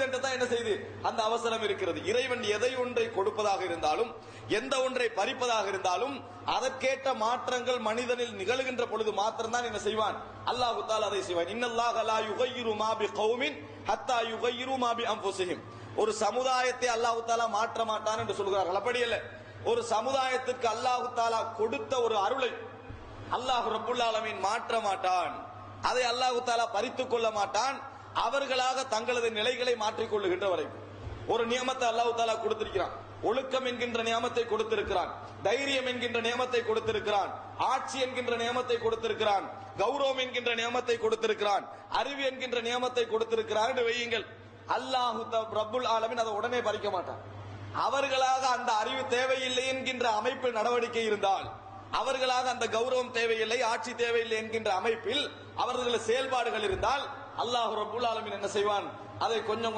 மனிதன் தான் என்ன செய்து அந்த அவசரம் இருக்கிறது. இறைவன் எதை ஒன்றை கொடுப்பதாக இருந்தாலும் எந்த ஒன்றை பறிப்பதாக இருந்தாலும் அதற்கேற்ற மாற்றங்கள் மனிதனில் நிகழ்கின்ற பொழுது மாத்திரம்தான் என்ன செய்வான், அல்லாஹ் தஆலா அதை செய்வான். இன்னல்லாஹ லா யுகையிரு மா பிகௌமின் ஹத்தா யுகையிரு மா பிஅன்ஃபுஸிஹிம். ஒரு சமுதாயத்தை அல்லாஹ் தஆலா மாற்ற மாட்டான் என்று சொல்கிறார்கள். அப்படி இல்லை, ஒரு சமுதாயத்திற்கு அல்லாஹ் தஆலா கொடுத்த ஒரு அருளை அல்லாஹ் ரப்புல் ஆலமீன் மாற்ற மாட்டான். அதை அல்லாஹ் தஆலா பறித்துக் கொள்ள மாட்டான். அவர்களாக தங்களது நிலைகளை மாற்றிக் கொள்ளுகின்ற வரைக்கும் ஒரு நியமத்தை அல்லாஹ் தஆலா கொடுத்திருக்கிறான். ஒழுக்கம் என்கின்ற நியமத்தை கொடுத்திருக்கிறான், தைரியம் என்கின்ற நியமத்தை கொடுத்திருக்கிறான், ஆட்சி என்கின்ற நியமத்தை கொடுத்திருக்கிறான், கௌரவம் என்கின்ற நியமத்தை கொடுத்திருக்கிறான், அறிவு என்கின்ற நியமத்தை கொடுத்திருக்கிறான் என்று வையுங்கள். அல்லாஹ் ரப்புல் ஆலமீன் அதை உடனே பறிக்க மாட்டான். அவர்களாக அந்த அறிவு தேவையில்லை என்கின்ற அமைப்பில் நடவடிக்கை இருந்தால், அவர்களாக அந்த கௌரவம் தேவையில்லை, ஆட்சி தேவையில்லை என்கின்ற அமைப்பில் அவர்களது செயல்பாடுகள் இருந்தால் அல்லாஹ் ரப்புல் ஆலமீன் என்ன செய்வான், அதை கொஞ்சம்